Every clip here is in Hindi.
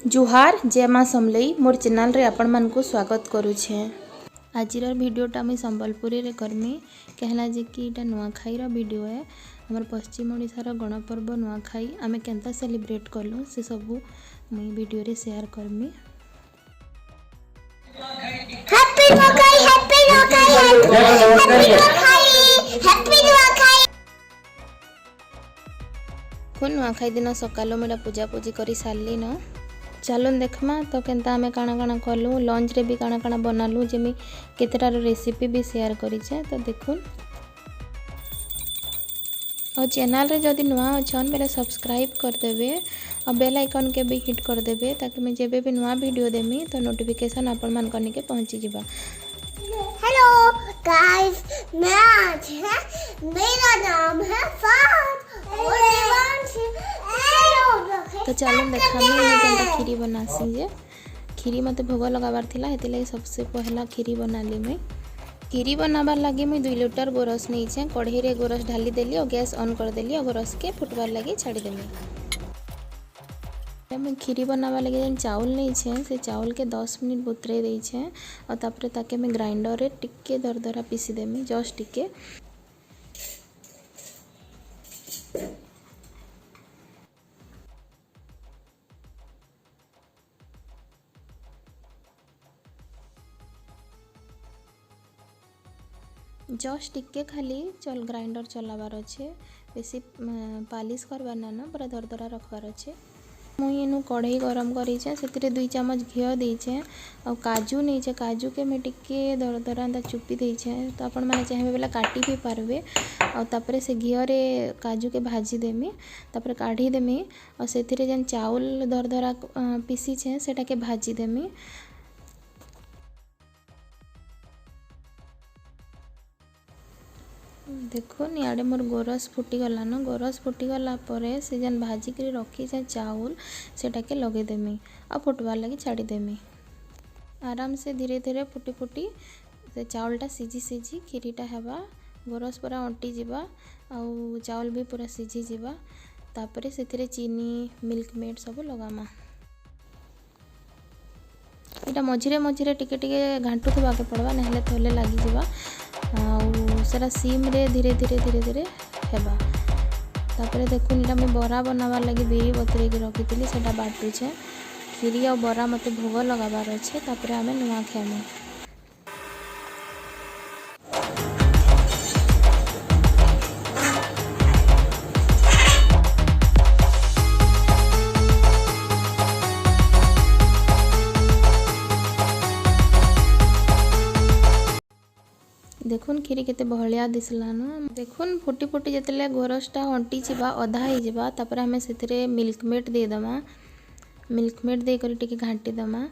जुहार जय माँ समलई मोर चैनल रे आपण मन को स्वागत करुछे। आजिर वीडियोटा मुई संबलपुरी रे करमी कहला जे कि इटा नुआखाई रो वीडियो है। हमर पश्चिम ओडिशा रो गणपर्व नुआखाई आमे केनता सेलिब्रेट करलु से सबू मुई वीडियो रे शेयर करमी। Happy Nuakhai happy Nuakhai happy Nuakhai happy Nuakhai. खुन नुआखाई दिन सकालो मेरा पूजा पूजी करी सारली न। चलन देखमा तो केनता आमे काना काना कलु लंच रे भी काना काना बनालु जेमी केतेटार रेसिपी भी शेयर करिछे। तो देखुन और चैनल रे जदि नुआ अछन बेले सब्सक्राइब कर देबे और बेल आइकन के भी हिट कर देबे ताकि मैं जेबे भी नुआ वीडियो देमी तो नोटिफिकेशन अपन मन करने के पहुंची जिबा। हेलो गाइस, मैं आज है मेरा नाम है फहद और देवांशी। तो चलन देखा मैं केनता खीरी बनासी जे खीरी मते भोग लगाबार थिला हेति लागि सबसे पहला खीरी बनाली। मैं खीरी बनाबार लगी मुई 2 लीटर गोरस नहीं छे कढ़ई रे गोरस ढाली देली और गैस ऑन कर देली और गोरस के फुटबार लगी छाड़ी देली। मैं खीरी बनाबार लगी जेन चाउल नहीं छे से चाउल के 10 मिनट बतुरे देई छे और तापरे ताके मैं ग्राइंडर रे टिके दरदरा पीसी देमी जस्ट टिके। जस्ट टिके खाली चल ग्राइंडर चलाबार अच्छे बेसी पालिश करबार ना पूरा दरदरा रखबार अच्छे। मुई इनु कढ़ई गरम करीछे से 2 चम्मच घी देछे और काजू नहीं काजू के मैं टिके दरदरा चुपी देछे। तो आपण माने चाहे बेला काटी भी पारबे और तापरे से घी रे काजू के भाजी देमी तापरे काढ़ी देमी और सेथिरे जेन चाउल दरदरा पीसी छे सेटा के भाजी देमी। देखो इे मोर गोरस फुटीगला न गोरस फुटीगला परे से जेन भाजी कर रखी से चाउल सेटा के लगे देमी और फुटबार लगी छाड़ी देमी। आराम से धीरे धीरे फुटी फुटी से चाउलटा सीझी सीझी खीरीटा हेबा गोरस पूरा अंटी जिबा और चाउल भी पूरा सीझी जिबा। तापरे सेथिरे चीनी मिल्क मेड सब लगामा। इटा मझिरे मझिरे टिके टिके घांटू थवा के पड़वा नहले थले लागी जिबा और सेरा सीम रे धीरे धीरे धीरे धीरे हेबा। तापरे देखुन इटा मैं बरा बनाबार लगी बिरी बतुरे के रखी सेटा बाटुछे खीरी और बरा मते भोग लगाबार अच्छे तापरे आमे नुआ खेमु। देखुन खीरी केते बहलिया दिसला न। देखुन फुटी फुटी जतले गोरसटा अंटी जिबा अधा ही जिबा तापर हमें सेथिरे मिल्क मेड दे दमा मिल्क मेड दे करी टिके घांटी दमा।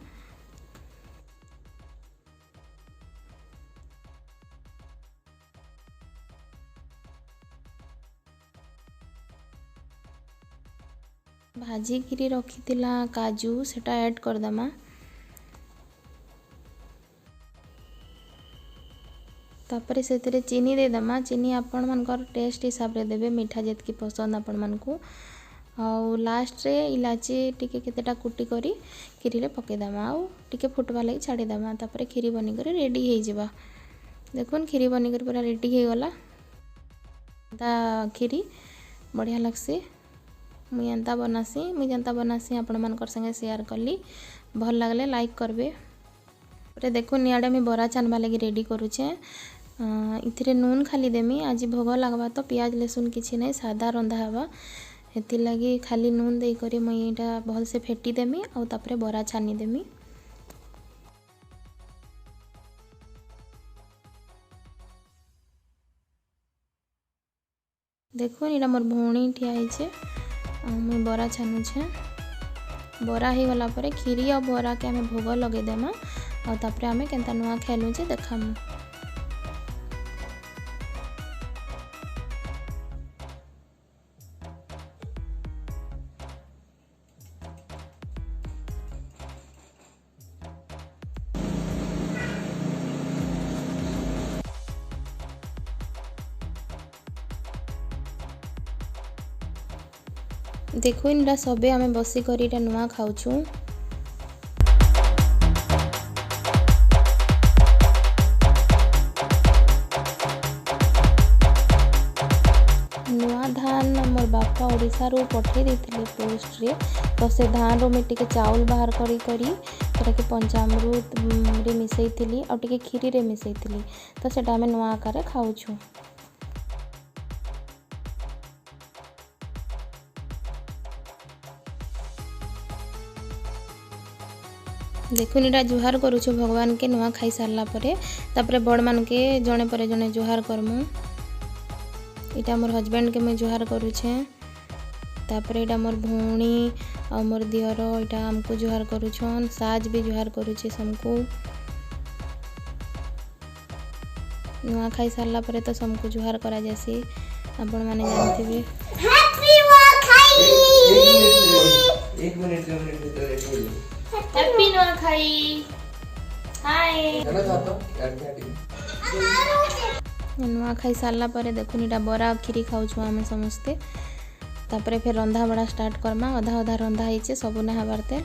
भाजी किरी रखी थिला काजू सेटा ऐड कर दमा। तापरे सेतिरे चीनी दे दमा चीनी आपण मनकर टेस्ट हिसाब रे देबे मीठा जेतकी पसंद आपण मन को और लास्ट रे इलाची टिके केतेटा कुटी करी खीरी रे पके दमा और टिके फुटवा लगी छाड़ी दमा। तापरे खीरी बनी कर रेडी हे जिबा। देखुन खीरी बनी कर पूरा रेडी हे गला ता खीरी बढ़िया लगसी। मुई एंता बनासी मुई जेंता बनासी आपण मनकर संगे शेयर करली भल लागले लाइक करबे। रे देखुन इयाडे मैं बरा छानबा लगी रेडी करूछे। इथिरे नून खाली देमी आज भोग लगवा तो पियाज लहसुन किछि नहीं सादा रंधा हवा हेति लगी खाली नून दे करी मुई एटा भल से फेटी देमी और तापरे बरा छानी देमी। देखुन इटा मोर भौणी ठिया हिचे मुई बरा छानु छे। बरा ही गला परे खीरी और बरा के हमें भोग लगे देमा और तापरे हमें केनता नुआ खेलु जे देखामु। देखो इनरा सबे आमे बसी करी नुआ खाऊँ। मोर बापा ओडिशा रो पठे देथिले पोस्ट रे तो से धान रो मिट्टी के चावल बाहर करी सेटा के पंचामृत रे मिसैथिली और टिके खीरी रे मिसैथिली तो सेटा हमें नुआ आकार खाऊ छु। देखुन इटा जुहार करूछु भगवान के नुआ खाई सारला परे तापरे बड़ मान के जणे परे जणे जुहार करमु। इटा मोर हस्बैंड के मैं जुहार करूछे तापरे इटा मोर भौणी और मोर दियर इटा हमको जुहार करूछन साज भी जुहार करूछे सबको। नुआ खाई सारला परे तो सबको जुहार करा जैसी आपण माने जानथिबे। हैप्पी नुआखाई। एक मिनट हैप्पी नुआखाई। हाय नुआ खाई सारला परे देखुन इटा बरा खीरी खाऊछु आमे समस्ते तापरे फिर रंधा बड़ा स्टार्ट करमा अधा अधा रंधा ହେଇଛେ सब ना हबारते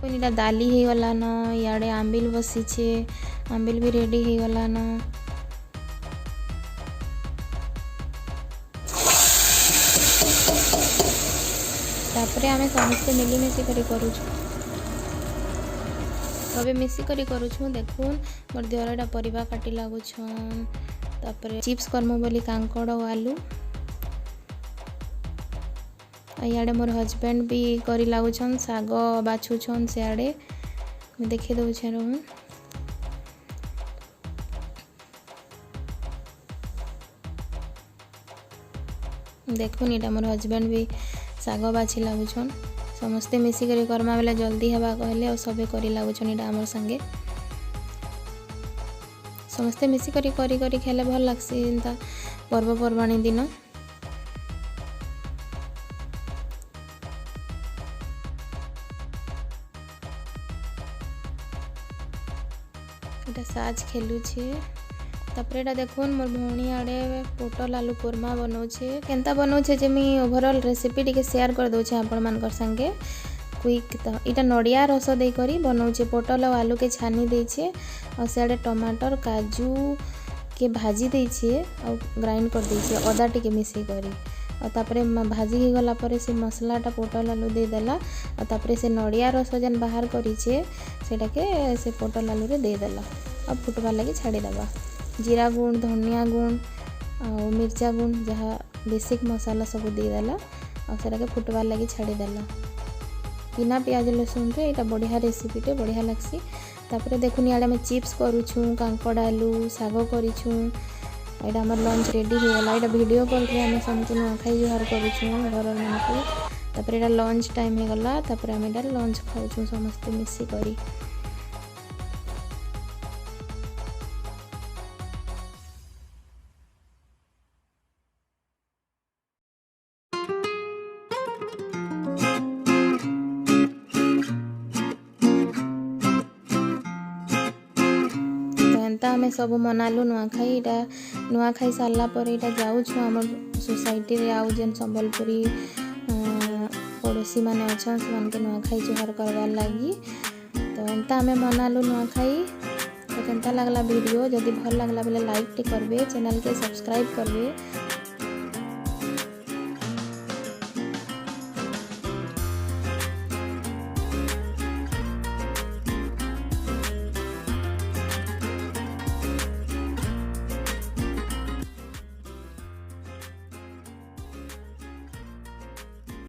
कोन इटा दाली हे गला न याडे आंबिल बसिछे आंबिल भी रेडी हे गला न। तापरे आमे समस्ते मिली मिसी करी करूछु तबे मिसी करी करूछु। देखुन मोर दियरटा परिबा काटी लागुछन तापरे चिप्स करमु बोली कांकड़ और आलू याडे मोर हस्बैंड भी करी लागुछन साग बाछुछन सियाडे मैं देखि दउछे रहूँ। देखुन इटा मोर हस्बैंड भी साग बाछी लागुछन समस्ते मिसी करी करमा बेले जल्दी हवा कहले और सबे करी लागुछन इटा हमर संगे समस्ते मिसी करी करी करी खेले भल लागसी एंता पर्वपर्वाणी दिन। इटा साज खेलुछे तापरे एटा देखुन मोर भौणी आडे पोटल आलू कोरमा बनौछे केनता बनौछे जे मी ओवरऑल रेसिपी टिके शेयर कर दउछे आपण मानकर संगे क्विक। तो इटा नड़िया रस दे करी बनौछे पोटल और आलू के छानी देछे और सियाडे टमाटर काजू के भाजी देछे और ग्राइंड कर देछे अदा टिके मिसई करी और तापरे भाजी ही गला परे से मसलाटा पोटल आलू दे देला और तापरे से नड़िया रस जन बाहर करीछे सेटा के से पोटल आलू रे दे देला और फुटवा लगी छाड़ी दबा जीरा गुण धनिया गुण और मिर्चा गुण जहाँ बेसिक मसाला सब दे देला और सेटा के फुटवा लगी छाड़ी देला बिना प्याज लहसुन रे एटा बढ़िया रेसिपी टे बढ़िया लागसी। तापरे देखुन याडे मैं चिप्स करूछु कांकड़ आलू साग करिछु एटा हमर लंच रेडी हो गला। एटा वीडियो कॉल रे हम सबको नुआखाई जुहार करूछु घर मानकु तापरे एटा लंच टाइम हो गला तापरे हम एटा लंच खाउछु समस्त मिसी करी। आमे सब मनालु नुआखाई इटा नुआखाई सारला पर इटा जाउछु हमर सोसाइटी रे आउ जेन संबलपुरी पड़ोसी माने अछन से मन के नुआखाई जुहार करवार लागी तो एंता आमे मनालु नुआखाई। तो केनता लागला वीडियो जदि भल लागला बेले लाइक टे करबे चैनल के सब्सक्राइब करबे